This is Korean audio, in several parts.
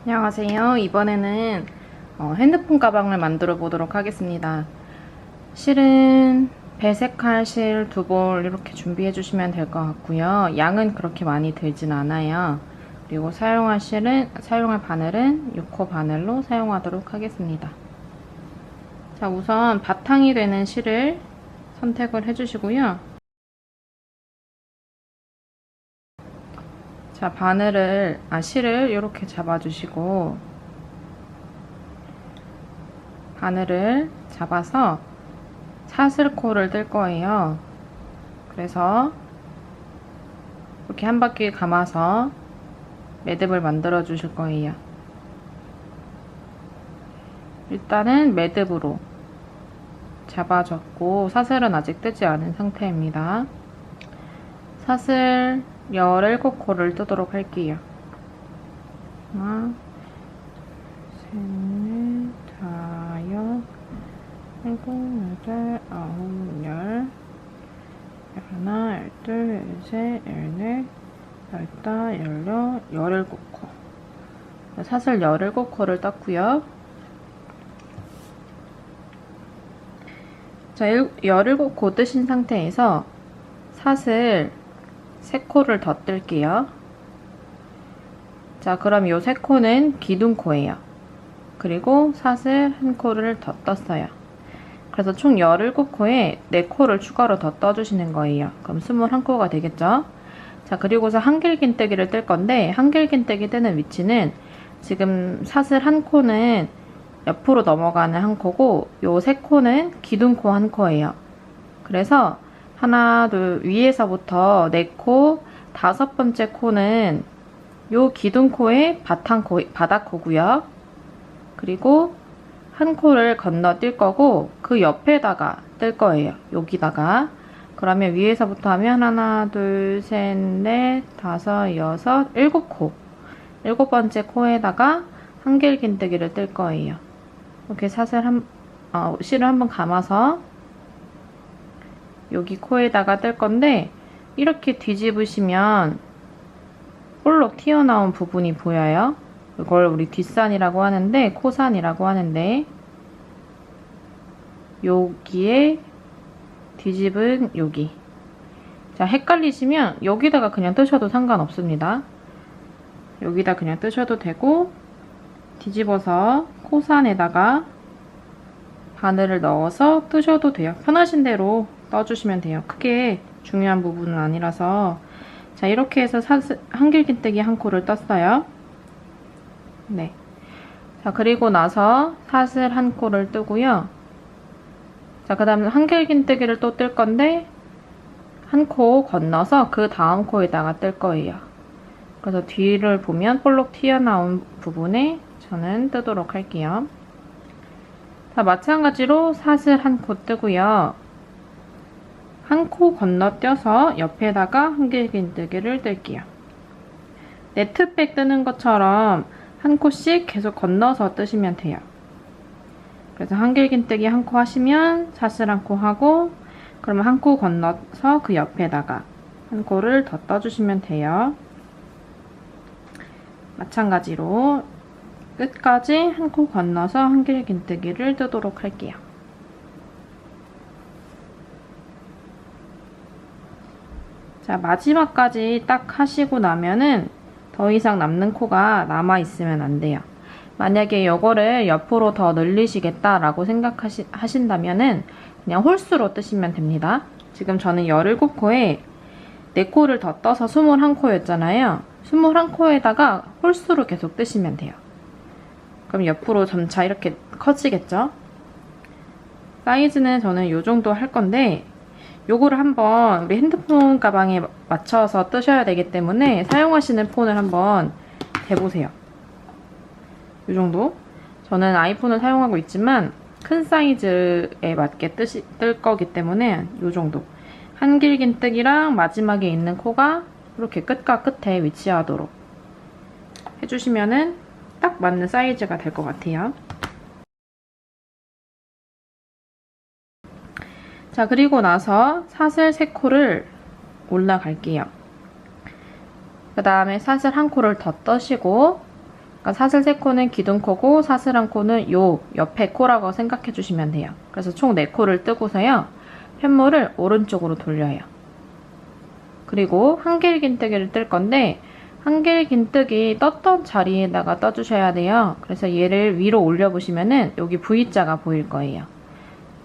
안녕하세요. 이번에는 핸드폰 가방을 만들어 보도록 하겠습니다. 실은 배색할 실 2볼 이렇게 준비해 주시면 될 것 같고요. 양은 그렇게 많이 들진 않아요. 그리고 사용할 바늘은 6호 바늘로 사용하도록 하겠습니다. 자, 우선 바탕이 되는 실을 선택을 해 주시고요. 자, 실을 이렇게 잡아주시고, 바늘을 잡아서 사슬코를 뜰 거예요. 그래서 이렇게 한 바퀴 감아서 매듭을 만들어 주실 거예요. 일단은 매듭으로 잡아줬고, 사슬은 아직 뜨지 않은 상태입니다. 사슬 17코를 뜨도록 할게요. 하나, 셋, 넷, 다섯, 일곱, 여덟, 아홉, 열, 열하나, 열둘, 열셋, 열넷, 열다, 열여, 17코. 사슬 17코를 떴고요. 자, 17코 뜨신 상태에서 사슬 3코를 더 뜰게요. 자, 그럼 이 3코는 기둥코예요. 그리고 사슬 1코를 더 떴어요. 그래서 총 17코에 4코를 추가로 더 떠주시는 거예요. 그럼 21코가 되겠죠? 자, 그리고서 한길긴뜨기를 뜰 건데, 한길긴뜨기 뜨는 위치는 지금 사슬 1코는 옆으로 넘어가는 1코고, 요 3코는 기둥코 1코예요. 그래서 하나, 둘, 위에서부터 4코, 5번째 코는 요 기둥코의 바닥코고요. 그리고 1코를 건너뛸 거고, 그 옆에다가 뜰 거예요. 여기다가. 그러면 위에서부터 하면 하나, 둘, 셋, 넷, 다섯, 여섯, 7코. 7번째 코에다가 한길긴뜨기를 뜰 거예요. 이렇게 실을 한번 감아서 여기 코에다가 뜰 건데, 이렇게 뒤집으시면 볼록 튀어나온 부분이 보여요. 이걸 우리 뒷산이라고 하는데, 코산이라고 하는데, 여기에 뒤집은 여기. 자, 헷갈리시면 여기다가 그냥 뜨셔도 상관없습니다. 여기다 그냥 뜨셔도 되고, 뒤집어서 코산에다가 바늘을 넣어서 뜨셔도 돼요. 편하신 대로 떠주시면 돼요. 크게 중요한 부분은 아니라서. 자, 이렇게 해서 한길긴뜨기 1코를 떴어요. 네. 자, 그리고 나서 사슬 1코를 뜨고요. 자, 그 다음에 한길긴뜨기를 또 뜰 건데, 1코 건너서 그 다음 코에다가 뜰 거예요. 그래서 뒤를 보면 볼록 튀어나온 부분에 저는 뜨도록 할게요. 자, 마찬가지로 사슬 1코 뜨고요. 1코 건너뛰어서 옆에다가 한길긴뜨기를 뜰게요. 네트백 뜨는 것처럼 1코씩 계속 건너서 뜨시면 돼요. 그래서 한길긴뜨기 1코 하시면 사슬 1코 하고, 그러면 1코 건너서 그 옆에다가 1코를 더 떠주시면 돼요. 마찬가지로 끝까지 1코 건너서 한길긴뜨기를 뜨도록 할게요. 자, 마지막까지 딱 하시고 나면은 더 이상 남는 코가 남아있으면 안 돼요. 만약에 이거를 옆으로 더 늘리시겠다라고 생각하신다면은 그냥 홀수로 뜨시면 됩니다. 지금 저는 17코에 4코를 더 떠서 21코였잖아요. 21코에다가 홀수로 계속 뜨시면 돼요. 그럼 옆으로 점차 이렇게 커지겠죠? 사이즈는 저는 이 정도 할 건데, 요거를 한번 우리 핸드폰 가방에 맞춰서 뜨셔야 되기 때문에 사용하시는 폰을 한번 대보세요. 이 정도? 저는 아이폰을 사용하고 있지만 큰 사이즈에 맞게 뜰 거기 때문에 이 정도. 한길긴뜨기랑 마지막에 있는 코가 이렇게 끝과 끝에 위치하도록 해주시면은 딱 맞는 사이즈가 될 것 같아요. 자, 그리고 나서 사슬 3코를 올라갈게요. 그 다음에 사슬 1코를 더 떠시고, 그러니까 사슬 3코는 기둥코고 사슬 1코는 요 옆에 코라고 생각해 주시면 돼요. 그래서 총 4코를 뜨고서요. 편물을 오른쪽으로 돌려요. 그리고 한길긴뜨기를 뜰 건데 한길긴뜨기 떴던 자리에다가 떠주셔야 돼요. 그래서 얘를 위로 올려보시면은 여기 V자가 보일 거예요.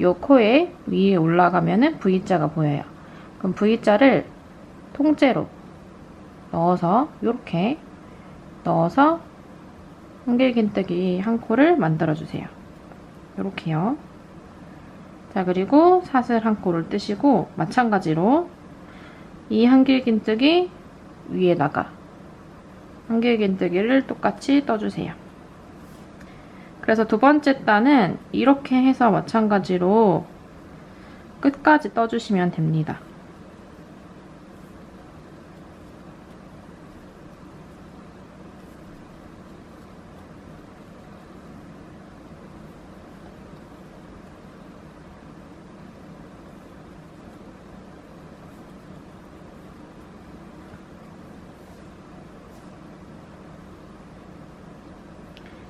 요 코에 위에 올라가면은 V자가 보여요. 그럼 V자를 통째로 넣어서 이렇게 넣어서 한길긴뜨기 한 코를 만들어주세요. 이렇게요. 자, 그리고 사슬 한 코를 뜨시고 마찬가지로 이 한길긴뜨기 위에다가 한길긴뜨기를 똑같이 떠주세요. 그래서 두 번째 단은 이렇게 해서 마찬가지로 끝까지 떠주시면 됩니다.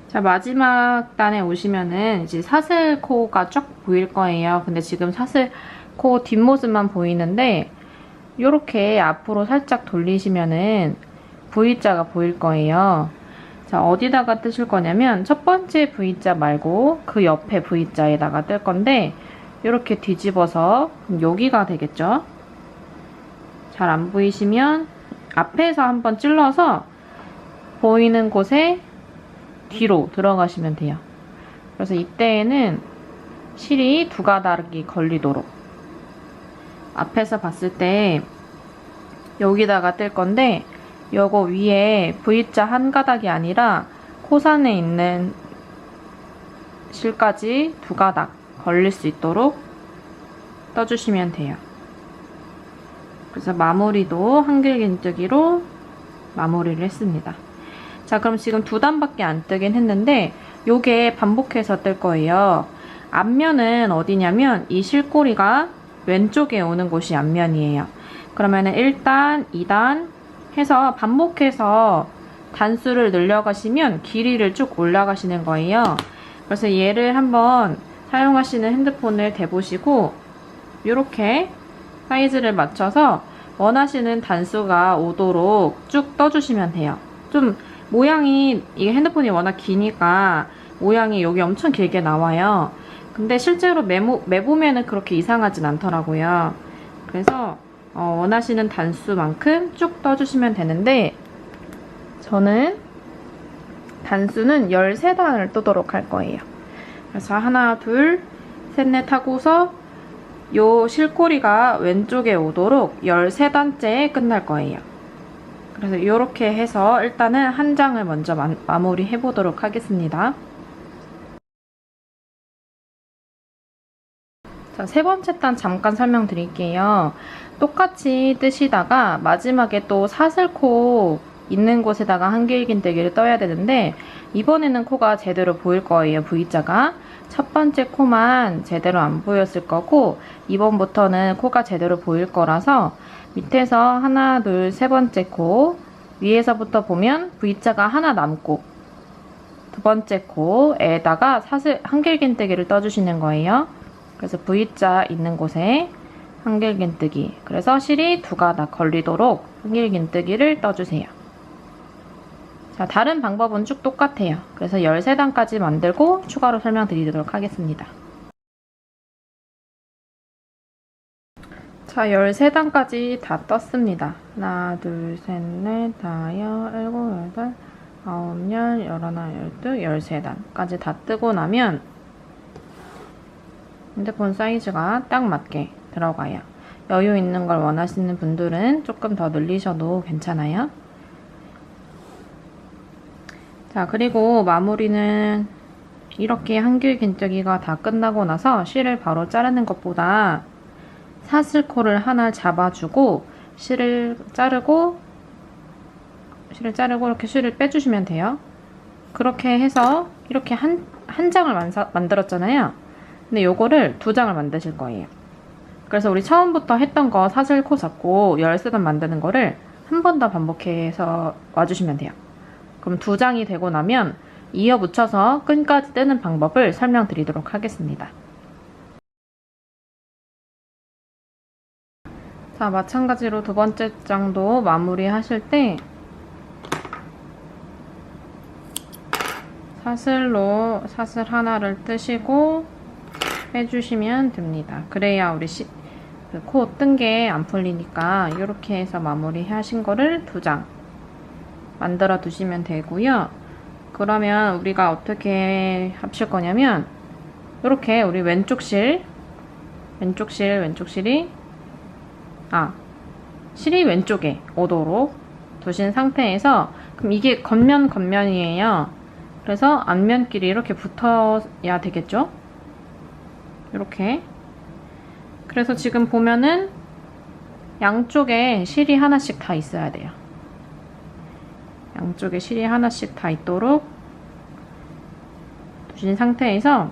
자, 마지막 단에 오시면은 이제 사슬코가 쫙 보일 거예요. 근데 지금 사슬코 뒷모습만 보이는데 이렇게 앞으로 살짝 돌리시면은 V자가 보일 거예요. 자, 어디다가 뜨실 거냐면 첫 번째 V자 말고 그 옆에 V자에다가 뜰 건데 이렇게 뒤집어서 여기가 되겠죠? 잘 안 보이시면 앞에서 한번 찔러서 보이는 곳에 뒤로 들어가시면 돼요. 그래서 이때에는 실이 두 가닥이 걸리도록 앞에서 봤을 때 여기다가 뜰 건데 요거 위에 V자 한 가닥이 아니라 코산에 있는 실까지 두 가닥 걸릴 수 있도록 떠주시면 돼요. 그래서 마무리도 한길긴뜨기로 마무리를 했습니다. 자, 그럼 지금 두 단밖에 안 뜨긴 했는데 요게 반복해서 뜰 거예요. 앞면은 어디냐면 이 실꼬리가 왼쪽에 오는 곳이 앞면이에요. 그러면은 1단, 2단 해서 반복해서 단수를 늘려가시면 길이를 쭉 올라가시는 거예요. 그래서 얘를 한번 사용하시는 핸드폰을 대보시고 이렇게 사이즈를 맞춰서 원하시는 단수가 오도록 쭉 떠주시면 돼요. 좀 모양이 이게 핸드폰이 워낙 기니까 모양이 여기 엄청 길게 나와요. 근데 실제로 매보면은 그렇게 이상하진 않더라고요. 그래서 원하시는 단수만큼 쭉 떠주시면 되는데 저는 단수는 13단을 뜨도록 할 거예요. 그래서 하나, 둘, 셋, 넷 하고서 요 실꼬리가 왼쪽에 오도록 13단째에 끝날 거예요. 그래서 이렇게 해서 일단은 한 장을 먼저 마무리 해보도록 하겠습니다. 자, 세 번째 단 잠깐 설명드릴게요. 똑같이 뜨시다가 마지막에 또 사슬코 있는 곳에다가 한길긴뜨기를 떠야 되는데 이번에는 코가 제대로 보일 거예요. V자가. 첫 번째 코만 제대로 안 보였을 거고 이번부터는 코가 제대로 보일 거라서 밑에서 하나, 둘, 세 번째 코 위에서부터 보면 V자가 하나 남고 두 번째 코에다가 사슬 한길긴뜨기를 떠주시는 거예요. 그래서 V자 있는 곳에 한길긴뜨기, 그래서 실이 두 가닥 걸리도록 한길긴뜨기를 떠주세요. 자, 다른 방법은 쭉 똑같아요. 그래서 13단까지 만들고 추가로 설명드리도록 하겠습니다. 자, 13단까지 다 떴습니다. 하나, 둘, 셋, 넷, 다섯, 일곱, 여덟, 아홉, 열, 열하나, 열둘, 13단까지 다 뜨고 나면 핸드폰 사이즈가 딱 맞게 들어가요. 여유 있는 걸 원하시는 분들은 조금 더 늘리셔도 괜찮아요. 자, 그리고 마무리는 이렇게 한길긴뜨기가 다 끝나고 나서 실을 바로 자르는 것보다 사슬코를 하나 잡아주고 실을 자르고 이렇게 실을 빼주시면 돼요. 그렇게 해서 이렇게 한 장을 만들었잖아요. 근데 요거를 2장을 만드실 거예요. 그래서 우리 처음부터 했던 거 사슬코 잡고 13단 만드는 거를 한 번 더 반복해서 와주시면 돼요. 그럼 2장이 되고 나면 이어 붙여서 끈까지 뜨는 방법을 설명드리도록 하겠습니다. 자, 마찬가지로 2번째 장도 마무리 하실 때 사슬로 사슬 하나를 뜨시고 빼주시면 됩니다. 그래야 우리 코 뜬 게 안 풀리니까 이렇게 해서 마무리 하신 거를 2장 만들어 두시면 되고요. 그러면 우리가 어떻게 합칠 거냐면 이렇게 우리 왼쪽 실이 실이 왼쪽에 오도록 두신 상태에서, 그럼 이게 겉면이에요. 그래서 앞면끼리 이렇게 붙어야 되겠죠? 이렇게. 그래서 지금 보면은 양쪽에 실이 하나씩 다 있어야 돼요. 양쪽에 실이 하나씩 다 있도록 두신 상태에서,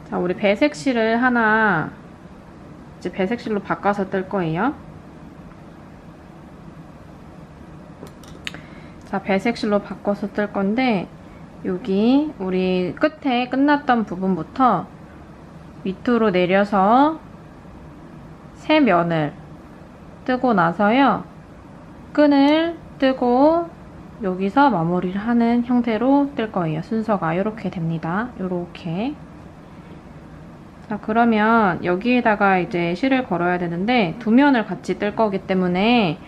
자, 우리 배색 실을 하나 이제 배색 실로 바꿔서 뜰 거예요. 자, 배색 실로 바꿔서 뜰 건데, 여기 우리 끝에 끝났던 부분부터 밑으로 내려서 세 면을 뜨고 나서요, 끈을 뜨고 여기서 마무리를 하는 형태로 뜰 거예요. 순서가 이렇게 됩니다. 이렇게. 자, 그러면 여기에다가 이제 실을 걸어야 되는데 2면을 같이 뜰 거기 때문에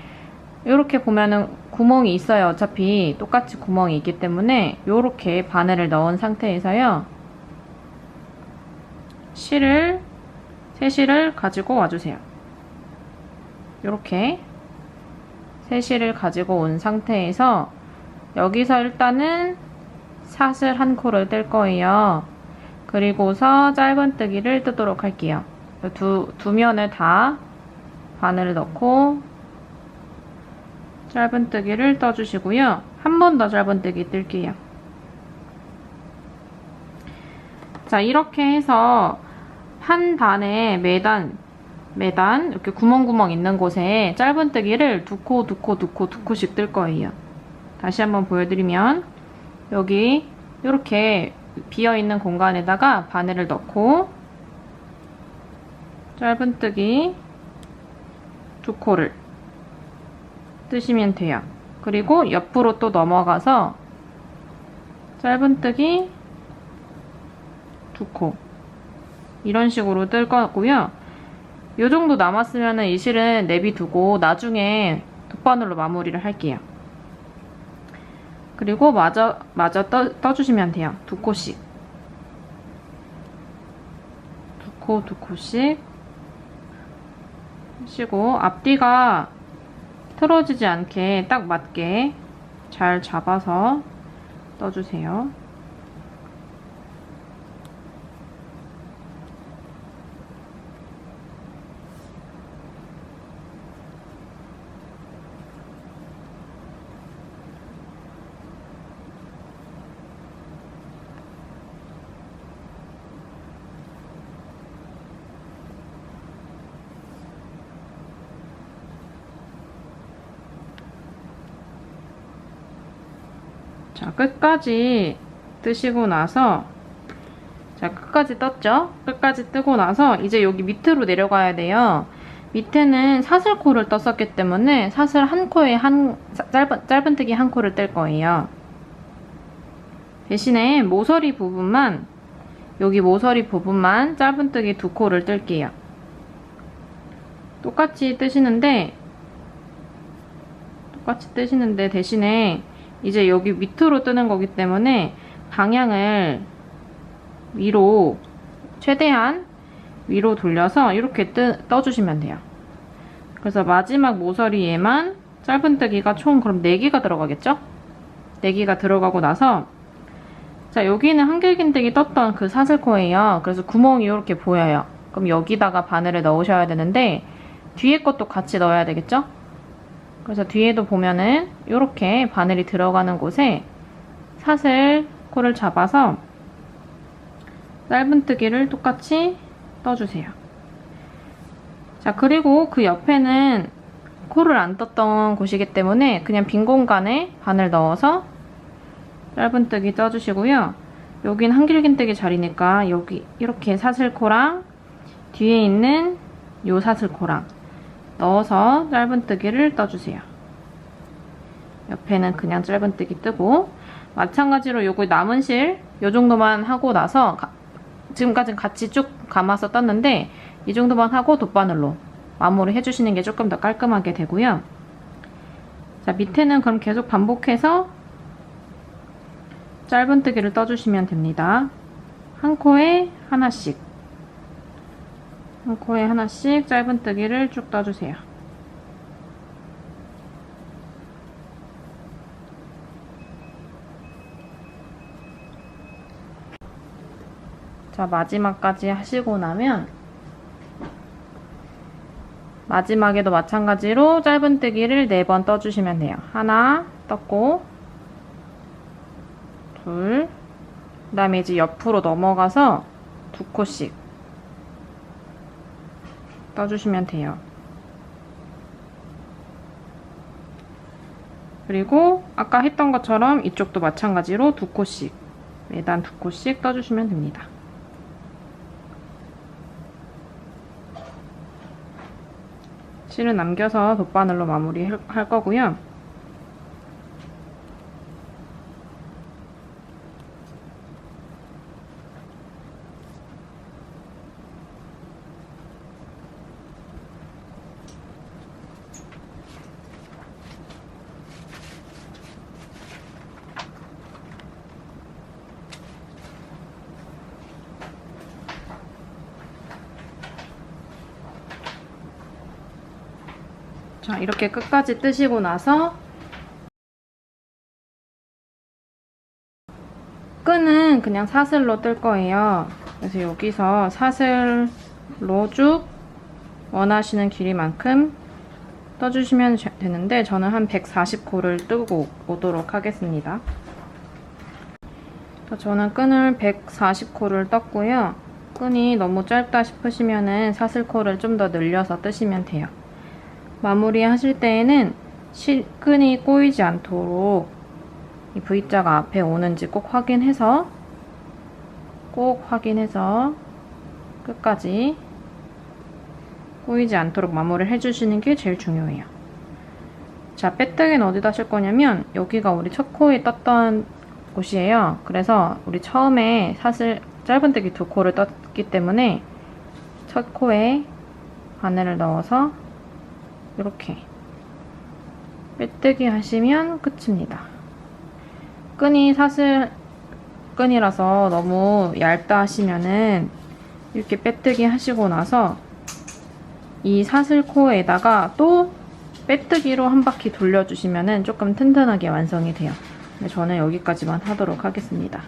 이렇게 보면은 구멍이 있어요. 어차피 똑같이 구멍이 있기 때문에 이렇게 바늘을 넣은 상태에서요, 새 실을 가지고 와주세요. 이렇게 새 실을 가지고 온 상태에서 여기서 일단은 사슬 한 코를 뜰 거예요. 그리고서 짧은뜨기를 뜨도록 할게요. 두 면을 다 바늘을 넣고 짧은뜨기를 떠주시고요. 한 번 더 짧은뜨기 뜰게요. 자, 이렇게 해서 한 단에 매단 이렇게 구멍 있는 곳에 짧은뜨기를 2코씩 뜰 거예요. 다시 한번 보여드리면, 여기 이렇게 비어있는 공간에다가 바늘을 넣고 짧은뜨기 2코를 뜨시면 돼요. 그리고 옆으로 또 넘어가서 짧은뜨기 2코 이런 식으로 뜰 거고요. 이 정도 남았으면 이 실은 내비두고 나중에 돗바늘로 마무리를 할게요. 그리고 마저 떠주시면 돼요. 2코씩. 2코씩 하시고, 앞뒤가 틀어지지 않게 딱 맞게 잘 잡아서 떠주세요. 자, 끝까지 뜨시고 나서, 자, 끝까지 떴죠? 끝까지 뜨고 나서 이제 여기 밑으로 내려가야 돼요. 밑에는 사슬코를 떴었기 때문에 사슬 한 코에 짧은뜨기 한 코를 뜰 거예요. 대신에 모서리 부분만, 여기 모서리 부분만 짧은뜨기 2코를 뜰게요. 똑같이 뜨시는데 대신에 이제 여기 밑으로 뜨는 거기 때문에 방향을 위로, 최대한 위로 돌려서 이렇게 떠주시면 돼요. 그래서 마지막 모서리에만 짧은뜨기가 총 그럼 4개가 들어가겠죠? 4개가 들어가고 나서, 자, 여기는 한길긴뜨기 떴던 그 사슬코예요. 그래서 구멍이 이렇게 보여요. 그럼 여기다가 바늘을 넣으셔야 되는데 뒤에 것도 같이 넣어야 되겠죠? 그래서 뒤에도 보면은 이렇게 바늘이 들어가는 곳에 사슬코를 잡아서 짧은뜨기를 똑같이 떠주세요. 자, 그리고 그 옆에는 코를 안 떴던 곳이기 때문에 그냥 빈 공간에 바늘 넣어서 짧은뜨기 떠주시고요. 여긴 한길긴뜨기 자리니까 여기 이렇게 사슬코랑 뒤에 있는 요 사슬코랑 넣어서 짧은뜨기를 떠주세요. 옆에는 그냥 짧은뜨기 뜨고, 마찬가지로 요거 남은 실 요 정도만 하고 나서 지금까지는 같이 쭉 감아서 떴는데 이 정도만 하고 돗바늘로 마무리 해주시는 게 조금 더 깔끔하게 되고요. 자, 밑에는 그럼 계속 반복해서 짧은뜨기를 떠주시면 됩니다. 한 코에 하나씩 짧은뜨기를 쭉 떠주세요. 자, 마지막까지 하시고 나면 마지막에도 마찬가지로 짧은뜨기를 4번 떠주시면 돼요. 하나 떴고, 둘, 그 다음에 이제 옆으로 넘어가서 2코씩 떠주시면 돼요. 그리고 아까 했던 것처럼 이쪽도 마찬가지로 2코씩, 매단 2코씩 떠주시면 됩니다. 실은 남겨서 돗바늘로 마무리 할 거고요. 자, 이렇게 끝까지 뜨시고 나서 끈은 그냥 사슬로 뜰 거예요. 그래서 여기서 사슬로 쭉 원하시는 길이만큼 떠주시면 되는데 저는 한 140코를 뜨고 오도록 하겠습니다. 저는 끈을 140코를 떴고요. 끈이 너무 짧다 싶으시면은 사슬코를 좀 더 늘려서 뜨시면 돼요. 마무리 하실 때에는 끈이 꼬이지 않도록 이 V자가 앞에 오는지 꼭 확인해서 끝까지 꼬이지 않도록 마무리를 해주시는 게 제일 중요해요. 자, 빼뜨기는 어디다 하실 거냐면 여기가 우리 첫 코에 떴던 곳이에요. 그래서 우리 처음에 사슬 짧은뜨기 2코를 떴기 때문에 첫 코에 바늘을 넣어서 이렇게 빼뜨기 하시면 끝입니다. 끈이 사슬 끈이라서 너무 얇다 하시면은 이렇게 빼뜨기 하시고 나서 이 사슬 코에다가 또 빼뜨기로 한 바퀴 돌려주시면은 조금 튼튼하게 완성이 돼요. 근데 저는 여기까지만 하도록 하겠습니다.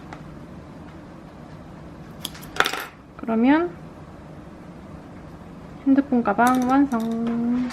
그러면 핸드폰 가방 완성!